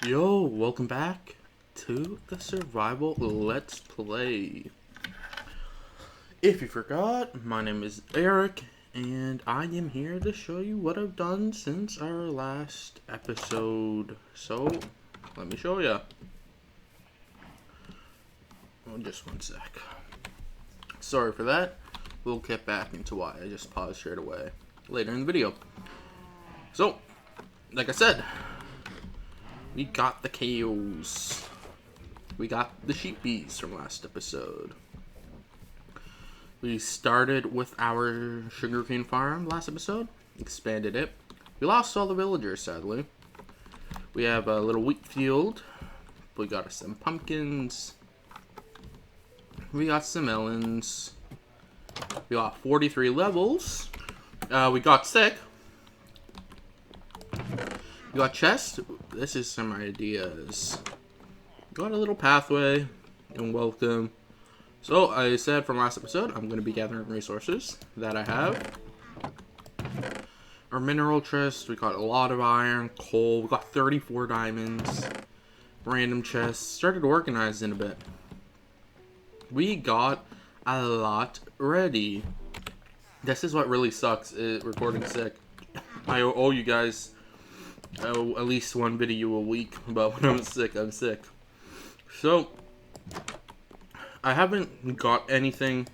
Yo, welcome back to the Survival Let's Play. If you forgot, my name is Eric, and I am here to show you what I've done since our last episode. So, let me show ya. Oh, just one sec. Sorry for that. We'll get back into why I just paused straight away later in the video. So, like I said, we got the KOs. We got the sheepies from last episode. We started with our sugarcane farm last episode. Expanded it. We lost all the villagers, sadly. We have a little wheat field. We got us some pumpkins. We got some melons. We got 43 levels. We got sick. You got chest. This is some ideas. Got a little pathway and welcome. So I said from last episode, I'm going to be gathering resources that I have. Our mineral chest, we got a lot of iron, coal, we got 34 diamonds, random chests, started organizing a bit. We got a lot ready. This is what really sucks, recording sick. I owe you guys at least one video a week about when I'm sick. So, I haven't got anything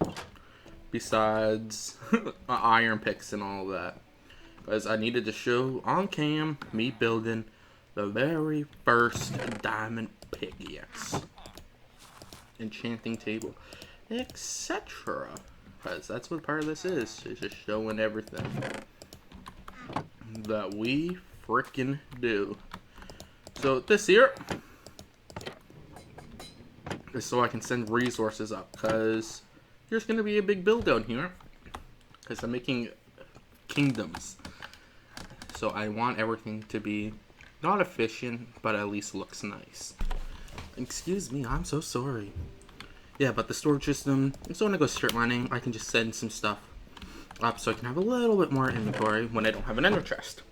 besides iron picks and all that. Because I needed to show on cam me building the very first diamond pickaxe, enchanting table, etc. Because that's what part of this is. It's just showing everything that we freaking do. So this here is so I can send resources up, because there's going to be a big build down here, because I'm making kingdoms. So I want everything to be not efficient, but at least looks nice. Excuse me, I'm so sorry. Yeah, but the storage system, so when I go strip mining, I can just send some stuff up so I can have a little bit more inventory when I don't have an ender chest.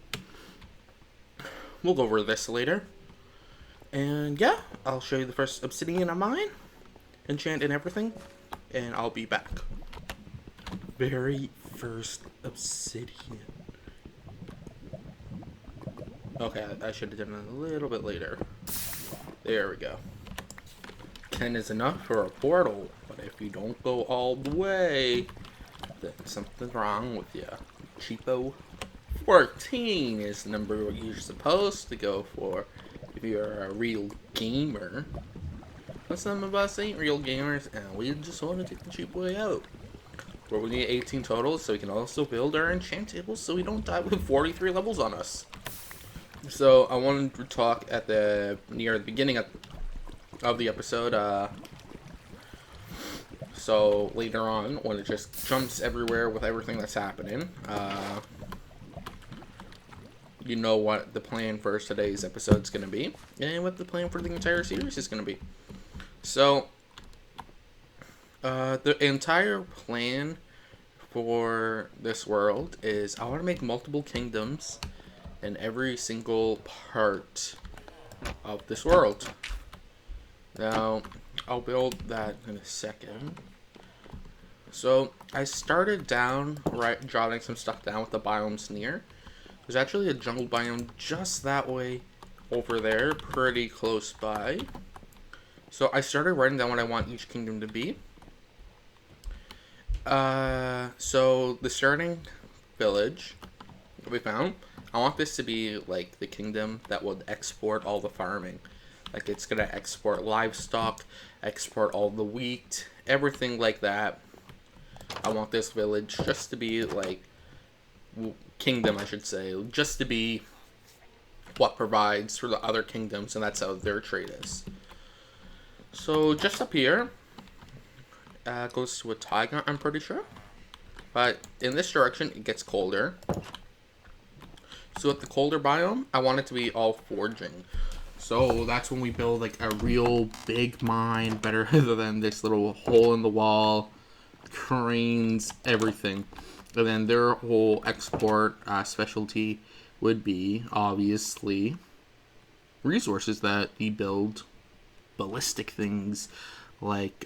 We'll go over this later. And yeah, I'll show you the first obsidian of mine, enchant and everything, and I'll be back. Very first obsidian. Okay, I should have done it a little bit later. There we go. 10 is enough for a portal, but if you don't go all the way, then something's wrong with you, cheapo. 14 is the number you're supposed to go for if you're a real gamer. But some of us ain't real gamers, and we just want to take the cheap way out. Where we need 18 total, so we can also build our enchant tables so we don't die with 43 levels on us. So I wanted to talk at near the beginning of the episode. So later on, when it just jumps everywhere with everything that's happening, you know what the plan for today's episode is going to be, and what the plan for the entire series is going to be. So, the entire plan for this world is I want to make multiple kingdoms in every single part of this world. Now, I'll build that in a second. So, I started down, jotting some stuff down with the biomes near. There's actually a jungle biome just that way over there, pretty close by. So I started writing down what I want each kingdom to be. So the starting village that we found, I want this to be like the kingdom that would export all the farming. Like it's gonna export livestock, export all the wheat, everything like that. I want this village just to be like kingdom, I should say, just to be what provides for the other kingdoms, and that's how their trade is. So just up here goes to a taiga, I'm pretty sure, but in this direction it gets colder. So with the colder biome, I want it to be all forging. So that's when we build like a real big mine, better than this little hole in the wall, cranes, everything. And then their whole export specialty would be, obviously, resources that you build ballistic things like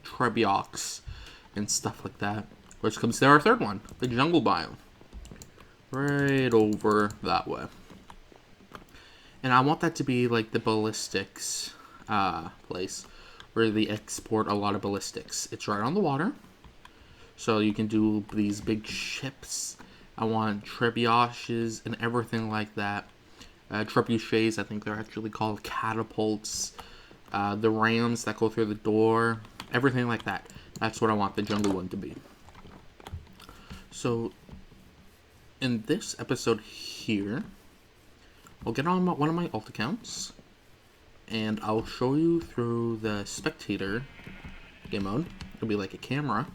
Trebiox and stuff like that. Which comes to our third one, the jungle biome. Right over that way. And I want that to be like the ballistics place where they export a lot of ballistics. It's right on the water. So you can do these big ships. I want trebuchets and everything like that. Trebuchets, I think they're actually called catapults. The rams that go through the door. Everything like that. That's what I want the jungle one to be. So, in this episode here, I'll get on one of my alt accounts. And I'll show you through the spectator game mode. It'll be like a camera.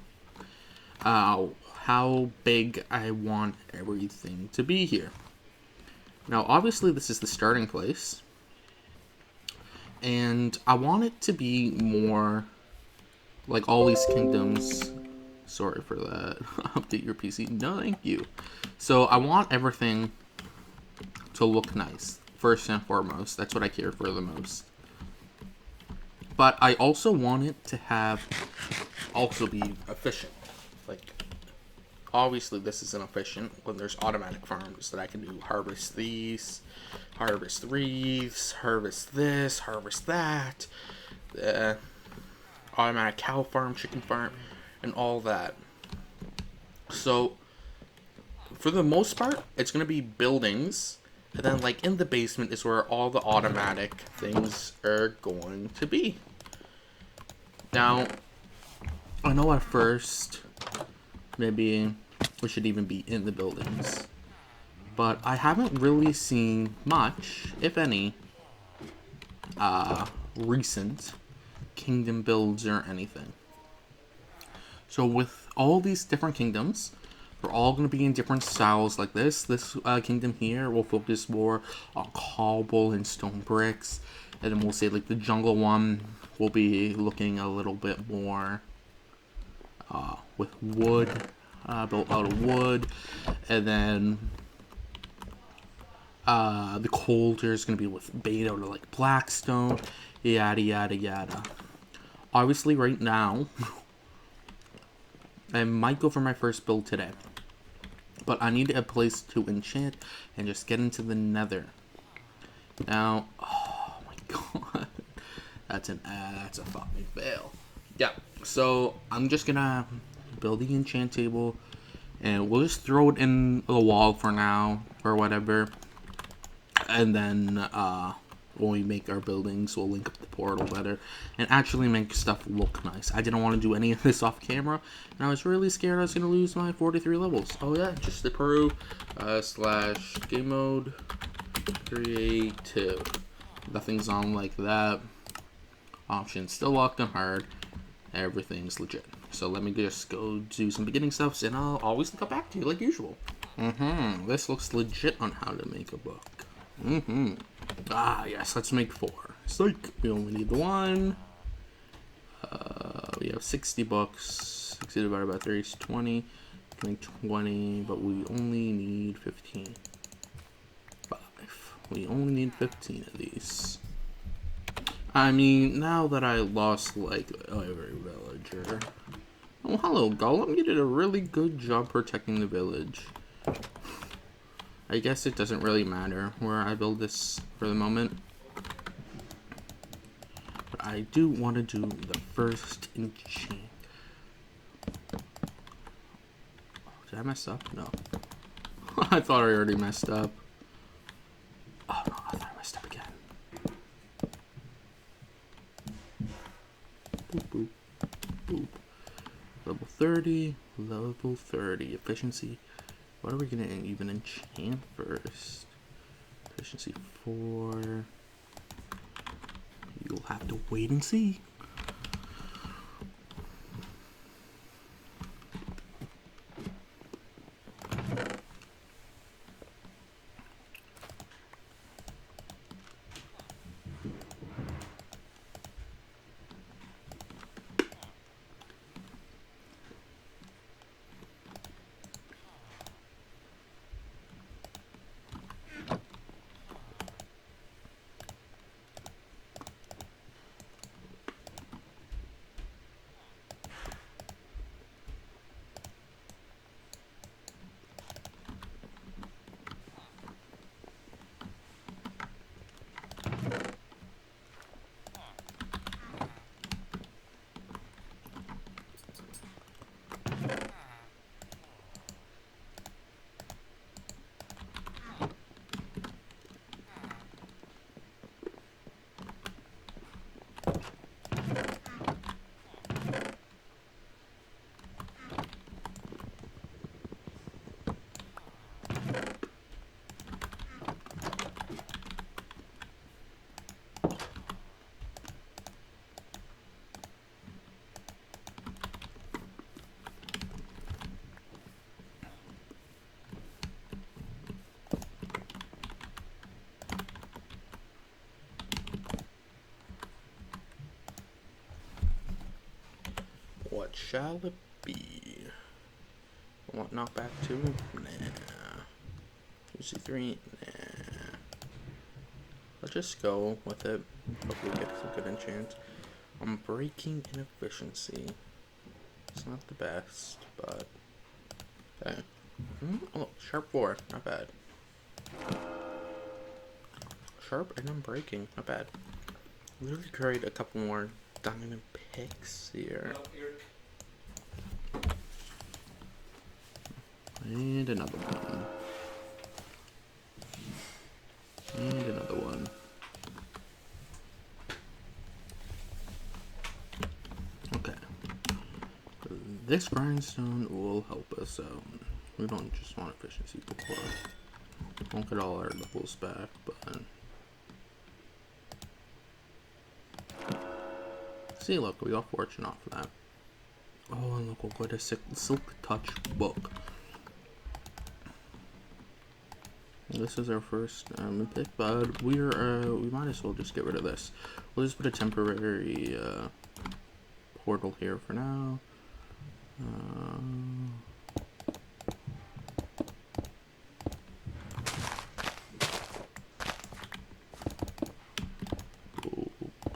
How big I want everything to be here. Now, obviously, this is the starting place. And I want it to be more like all these kingdoms. Sorry for that. Update your PC. No, thank you. So, I want everything to look nice, first and foremost. That's what I care for the most. But I also want it to also be efficient. Like, obviously this isn't efficient when there's automatic farms that I can do harvest these, harvest wreaths, harvest this, harvest that, automatic cow farm, chicken farm, and all that. So, for the most part, it's going to be buildings, and then like in the basement is where all the automatic things are going to be. Now, I know at first, maybe we should even be in the buildings. But I haven't really seen much, if any, recent kingdom builds or anything. So with all these different kingdoms, they're all going to be in different styles like this. This kingdom here will focus more on cobble and stone bricks. And then we'll say like the jungle one will be looking a little bit more with wood, built out of wood. And then the colder is going to be with made out of like blackstone, yada yada yada. Obviously right now, I might go for my first build today. But I need a place to enchant and just get into the nether. Now, oh my god. That's a fucking fail. Yeah, so I'm just gonna build the enchant table. And we'll just throw it in the wall for now, or whatever. And then, when we make our buildings, we'll link up the portal better and actually make stuff look nice. I didn't want to do any of this off camera, and I was really scared I was going to lose my 43 levels. Oh yeah, just the Peru, / game mode, creative. Nothing's on like that. Options still locked on hard. Everything's legit. So let me just go do some beginning stuffs, and I'll always come back to you like usual. This looks legit on how to make a book. Ah, yes, let's make 4. Psych! We only need the 1. We have 60 books. 60 divided by 3 is 20. 20, but we only need 15. 5. We only need 15 of these. I mean, now that I lost, like, every villager. Oh, hello, Golem. You did a really good job protecting the village. I guess it doesn't really matter where I build this for the moment. But I do want to do the first enchant. Did I mess up? No. I thought I already messed up. Oh no, I thought I messed up again. Boop, boop, boop. Level 30, level 30. Efficiency. What are we gonna even enchant first? Efficiency 4. You'll have to wait and see. shall it be? Want knockback 2? Nah. 2C3? Nah. Let's just go with it. Hopefully get some good enchants. Breaking inefficiency. It's not the best, but... Okay. Oh, sharp 4. Not bad. Sharp and unbreaking. Not bad. Literally carried a couple more diamond picks here. And another one. And another one. Okay. This grindstone will help us out. We don't just want efficiency before. Won't get all our levels back, but... See, look, we got fortune off of that. Oh, and look, we'll get a silk touch book. This is our first pick, but we might as well just get rid of this. We'll just put a temporary portal here for now.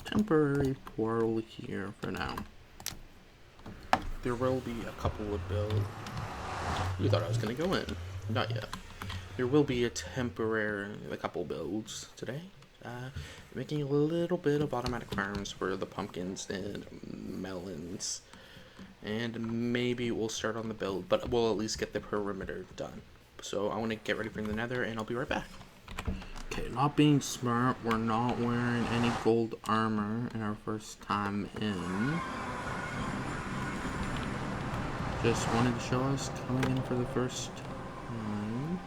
Temporary portal here for now. There will be a couple of builds. You thought I was gonna go in? Not yet. There will be a couple builds today. Making a little bit of automatic farms for the pumpkins and melons. And maybe we'll start on the build, but we'll at least get the perimeter done. So I want to get ready for the nether, and I'll be right back. Okay, not being smart, we're not wearing any gold armor in our first time in. Just wanted to show us coming in for the first time.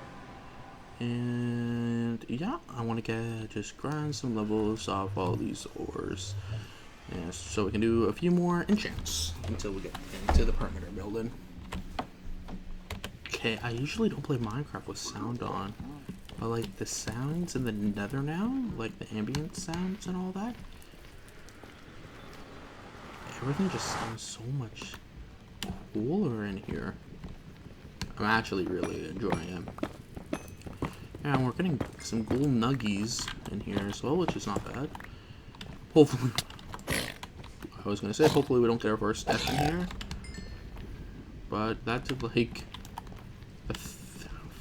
And yeah, I want to just grind some levels off all these ores. Yeah, so we can do a few more enchants until we get into the perimeter building. Okay, I usually don't play Minecraft with sound on. But like the sounds in the nether now, like the ambient sounds and all that, everything just sounds so much cooler in here. I'm actually really enjoying it. And we're getting some gold nuggies in here as well, which is not bad. Hopefully, I was gonna say hopefully we don't get our first death in here, but that did like a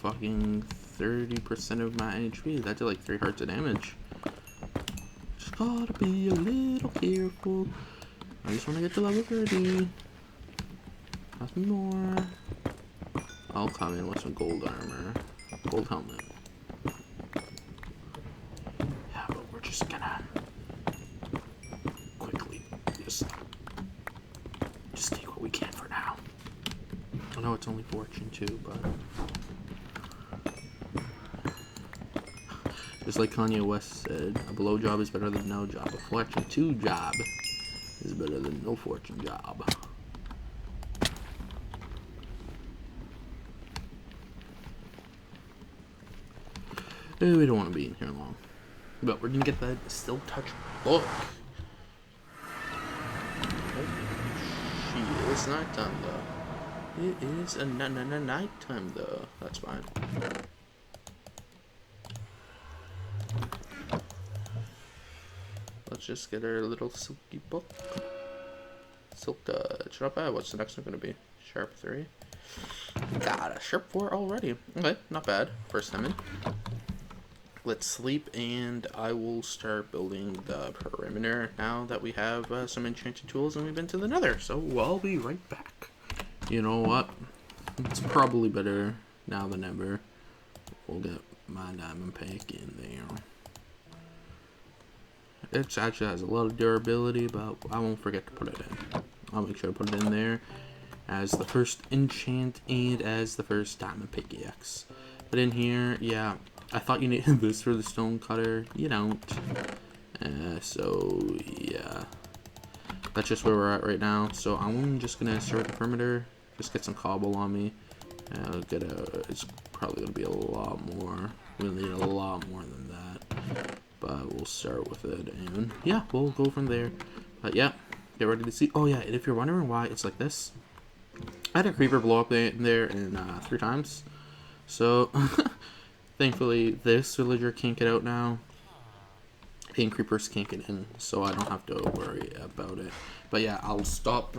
fucking 30% of my HP. That did like 3 hearts of damage. Just gotta be a little careful. I just want to get to level 30. Nothing more. I'll come in with some gold armor. Gold helmet. Yeah, but we're just gonna quickly just take what we can for now. I know it's only fortune too, but... Just like Kanye West said, a blowjob is better than no job. A fortune 2 job is better than no fortune job. We don't want to be in here long. But we're going to get that Still Touch book. She is nighttime though. It is a nighttime though. That's fine. Let's just get our little silky book. Silk touch. Not bad. What's the next one going to be? Sharp 3. Got a sharp 4 already. Okay, not bad. First time in. Let's sleep and I will start building the perimeter now that we have some enchanted tools and we've been to the nether. So I'll be right back. You know what? It's probably better now than ever. We'll get my diamond pick in there. It actually has a lot of durability, but I won't forget to put it in. I'll make sure to put it in there as the first enchant and as the first diamond pickaxe. But in here, yeah, I thought you needed this for the stone cutter. You don't. So, yeah. That's just where we're at right now. So I'm just going to start the perimeter. Just get some cobble on me. It's probably going to be a lot more. We'll need a lot more than that. But we'll start with it, and yeah, we'll go from there. But yeah, get ready to see. Oh yeah, and if you're wondering why it's like this, I had a creeper blow up in there in 3 times. So thankfully this villager can't get out now. And creepers can't get in, so I don't have to worry about it. But yeah, I'll stop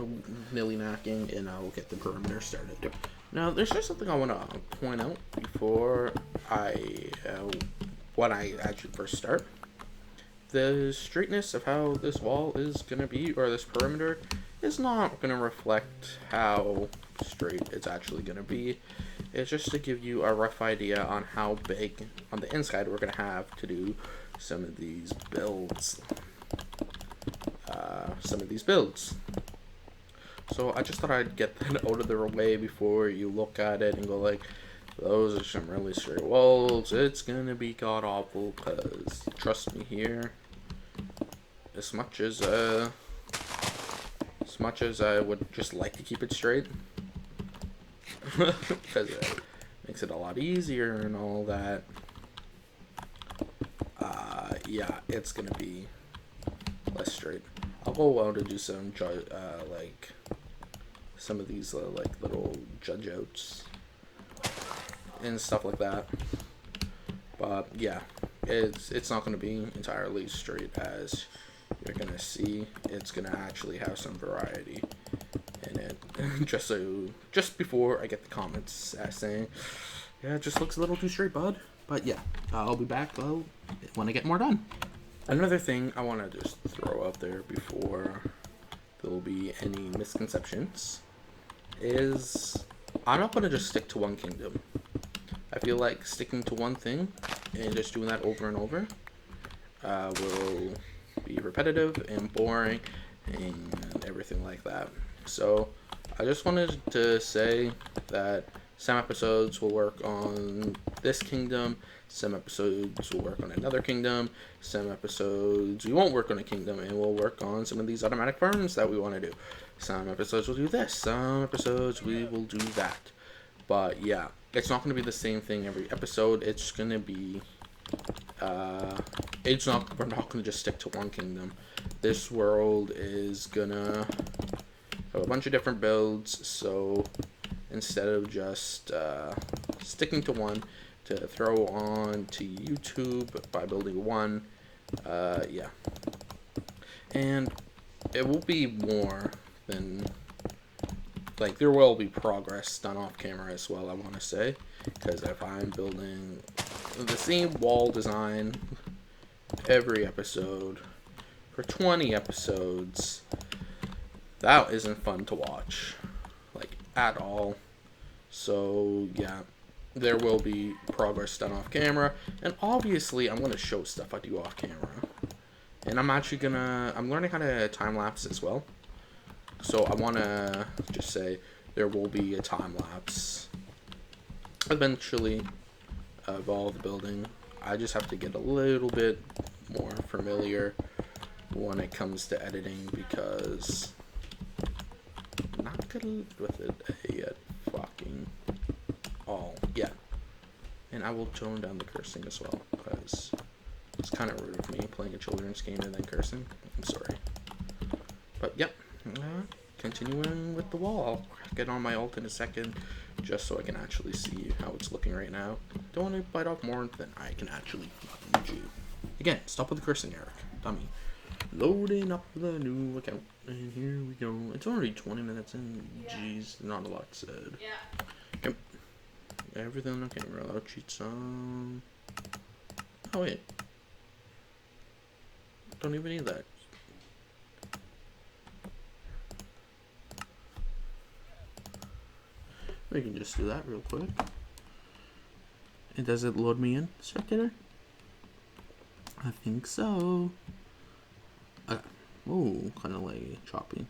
nilly-knacking and I'll get the perimeter started. Now, there's just something I want to point out before when I actually first start. The straightness of how this wall is going to be, or this perimeter, is not going to reflect how straight it's actually going to be. It's just to give you a rough idea on how big on the inside we're going to have to do some of these builds. So I just thought I'd get that out of the way before you look at it and go like, those are some really straight walls. It's gonna be god awful, cause trust me here, as much as I would just like to keep it straight, because it makes it a lot easier and all that. Yeah, it's gonna be less straight. I'll go out and do some like some of these like little judge outs and stuff like that. But yeah, it's not gonna be entirely straight as you're gonna see. It's gonna actually have some variety in it. just before I get the comments saying, yeah, it just looks a little too straight, bud. But yeah, I'll be back when I get more done. Another thing I want to just throw out there before there will be any misconceptions is I'm not going to just stick to one kingdom. I feel like sticking to one thing and just doing that over and over will be repetitive and boring and everything like that. So I just wanted to say that some episodes will work on this kingdom, some episodes will work on another kingdom, some episodes we won't work on a kingdom and we'll work on some of these automatic farms that we want to do. Some episodes will do this, some episodes we will do that. But yeah, it's not going to be the same thing every episode. It's going to be we're not going to just stick to one kingdom. This world is going to have a bunch of different builds, so instead of just sticking to one to throw on to YouTube by building one, yeah. And it will be more than, like, there will be progress done off camera as well, I want to say, because if I'm building the same wall design every episode for 20 episodes, that isn't fun to watch, like, at all. So yeah, there will be progress done off camera, and obviously I'm going to show stuff I do off camera, and I'm learning how to time lapse as well. So I want to just say there will be a time lapse eventually of all the building. I just have to get a little bit more familiar when it comes to editing, because I'm not good with it yet. Fucking all. Yeah. And I will tone down the cursing as well, because it's kind of rude of me playing a children's game and then cursing. I'm sorry. But yep. Continuing with the wall. I'll get on my alt in a second, just so I can actually see how it's looking right now. Don't want to bite off more than I can actually chew. Again, stop with the cursing, Eric. Dummy. Loading up the new account. And here we go. It's already 20 minutes in. Jeez, not a lot said. Yeah. Okay. Everything on camera. I'll cheat some. Oh, wait. Don't even need that. We can just do that real quick. And does it load me in, circular? I think so. Okay. Ooh, kind of like choppy.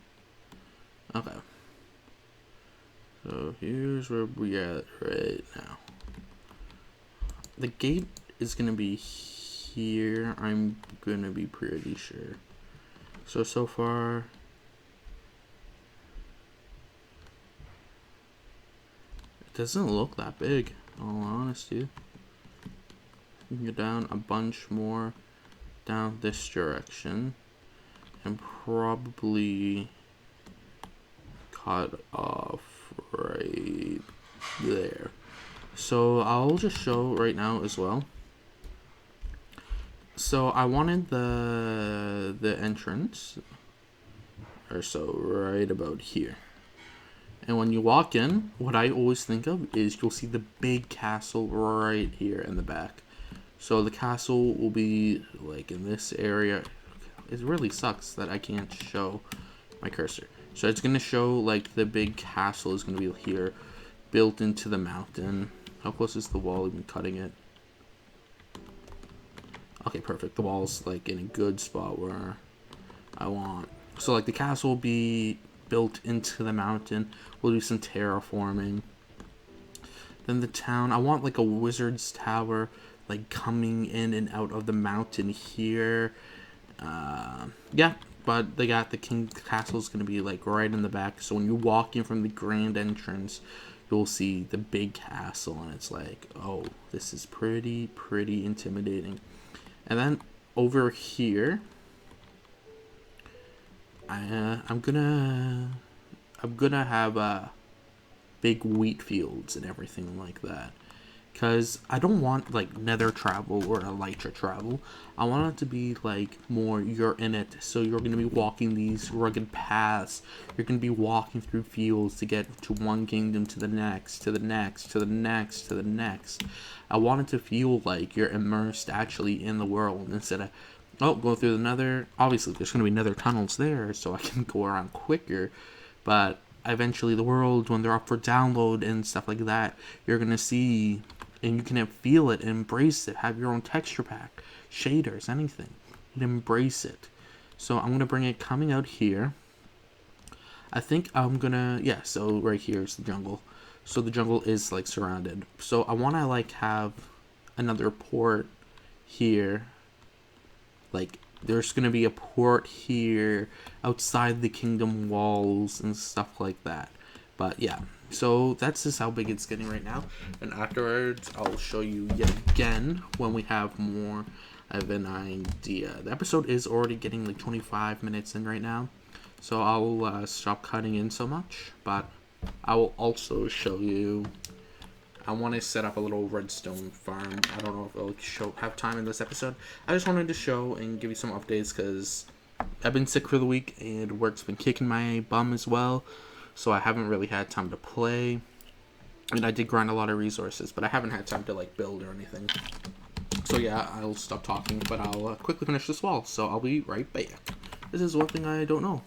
Okay. So here's where we are right now. The gate is gonna be here. I'm gonna be pretty sure. So far. It doesn't look that big, in all honesty. You can go down a bunch more down this direction. and probably cut off right there. So I'll just show right now as well. So I wanted the entrance, or so right about here. And when you walk in, what I always think of is you'll see the big castle right here in the back. So the castle will be like in this area. It really sucks that I can't show my cursor. So it's going to show like the big castle is going to be here, built into the mountain. How close is the wall even cutting it? Okay, perfect. The wall's like in a good spot where I want. So like the castle will be built into the mountain. We'll do some terraforming. Then the town, I want like a wizard's tower like coming in and out of the mountain here. Yeah, but they got the king's castle is going to be like right in the back. So when you walk in from the grand entrance, you'll see the big castle, and it's like, oh, this is pretty intimidating. And then over here, I'm gonna have big wheat fields and everything like that. Because I don't want like nether travel or elytra travel. I want it to be like more you're in it. So you're going to be walking these rugged paths. You're going to be walking through fields to get to one kingdom to the next, to the next, to the next, to the next. I want it to feel like you're immersed actually in the world instead of, oh, go through the nether. Obviously, there's going to be nether tunnels there so I can go around quicker. But eventually the world, when they're up for download and stuff like that, you're going to see and you can feel it and embrace it. Have your own texture pack, shaders, anything. And embrace it. So I'm going to bring it coming out here. I think I'm going to, yeah, so right here is the jungle. So the jungle is like surrounded. So I want to like have another port here. Like there's going to be a port here outside the kingdom walls and stuff like that. But yeah. So that's just how big it's getting right now. And afterwards, I'll show you yet again when we have more of an idea. The episode is already getting like 25 minutes in right now. So I'll stop cutting in so much. But I will also show you. I want to set up a little redstone farm. I don't know if I'll have time in this episode. I just wanted to show and give you some updates because I've been sick for the week and work's been kicking my bum as well. So I haven't really had time to play. And I did grind a lot of resources, but I haven't had time to like build or anything. So yeah, I'll stop talking, but I'll quickly finish this wall. So I'll be right back. This is one thing I don't know.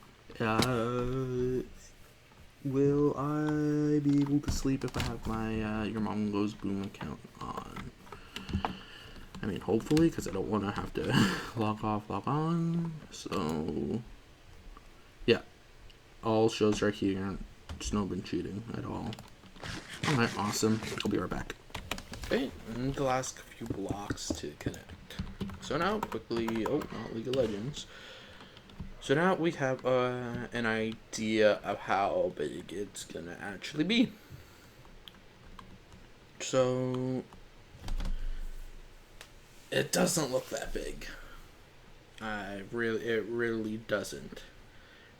Will I be able to sleep if I have my Your Mom Goes Boom account on? I mean, hopefully, because I don't want to have to log off, log on. So yeah. All shows right here. It's no been cheating at all. Alright, awesome. I'll be right back. Okay, and the last few blocks to connect. So now, quickly, oh, not League of Legends. So now we have an idea of how big it's gonna actually be. So it doesn't look that big. It really doesn't.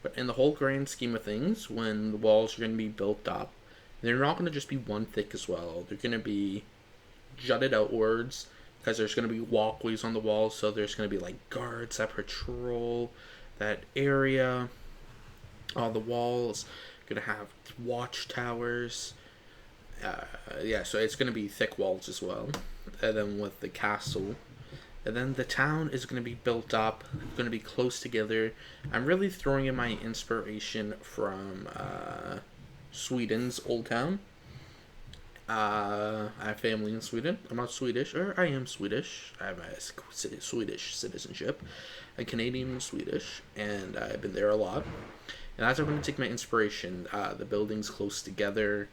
But in the whole grand scheme of things, when the walls are going to be built up, they're not going to just be one thick as well. They're going to be jutted outwards because there's going to be walkways on the walls. So there's going to be like guards that patrol that area. On the walls, going to have watchtowers. Yeah, so it's going to be thick walls as well. And then with the castle. And then the town is going to be built up, going to be close together. I'm really throwing in my inspiration from Sweden's Old Town. I have family in Sweden. I'm not Swedish, or I am Swedish. I have a Swedish citizenship, a Canadian Swedish, and I've been there a lot. And that's where I'm going to take my inspiration. The buildings close together.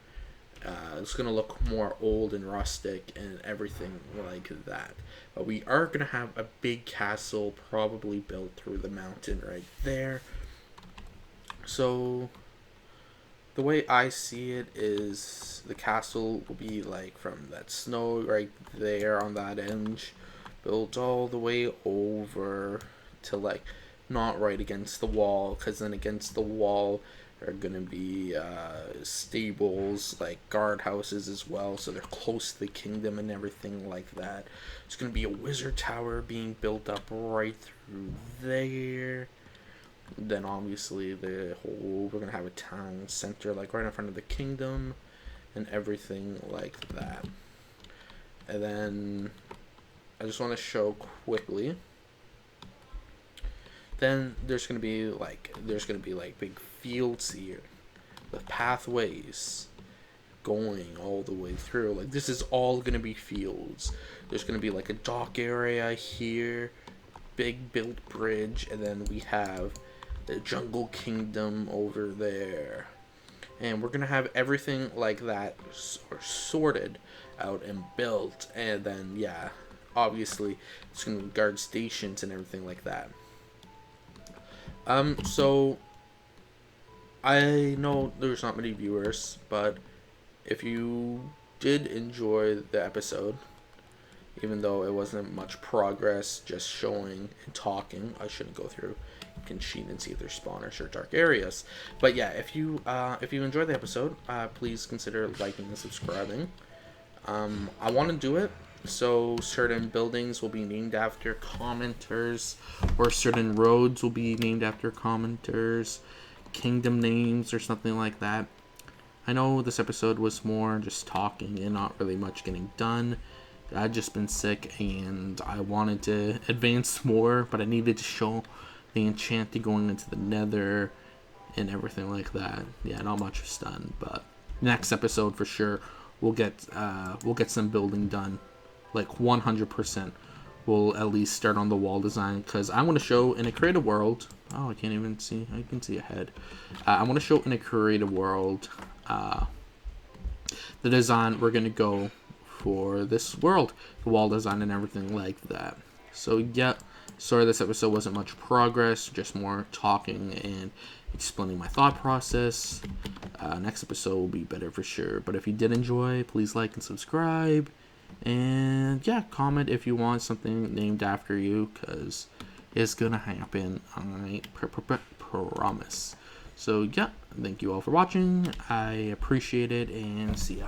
It's going to look more old and rustic and everything like that. But we are going to have a big castle probably built through the mountain right there. So the way I see it is the castle will be like from that snow right there on that edge, built all the way over to like not right against the wall, because then against the wall are gonna be stables, like guardhouses as well, so they're close to the kingdom and everything like that. There's gonna be a wizard tower being built up right through there. Then obviously we're gonna have a town center like right in front of the kingdom and everything like that. And then I just want to show quickly. Then there's gonna be like big fields here with pathways going all the way through. Like this is all gonna be fields. There's gonna be like a dock area here, big built bridge, and then we have the jungle kingdom over there. And we're gonna have everything like that sorted out and built, and then yeah, obviously it's gonna be guard stations and everything like that. So I know there's not many viewers, but if you did enjoy the episode, even though it wasn't much progress, just showing and talking, I shouldn't go through. You can cheat and see if there's spawners or dark areas. But yeah, if you enjoyed the episode, please consider liking and subscribing. I want to do it so certain buildings will be named after commenters, or certain roads will be named after commenters, kingdom names or something like that. I know this episode was more just talking and not really much getting done. I'd just been sick and I wanted to advance more, but I needed to show the enchanting going into the nether and everything like that. Yeah, not much was done, but next episode for sure we'll get some building done. Like 100% we'll at least start on the wall design, because I want to show in a creative world. Oh, I can't even see. I can see ahead. I want to show in a creative world the design we're gonna go for this world, the wall design and everything like that. So yeah, sorry this episode wasn't much progress, just more talking and explaining my thought process. Next episode will be better for sure. But if you did enjoy, please like and subscribe. And yeah, comment if you want something named after you, because it's gonna happen. I promise. So yeah, thank you all for watching. I appreciate it, and see ya.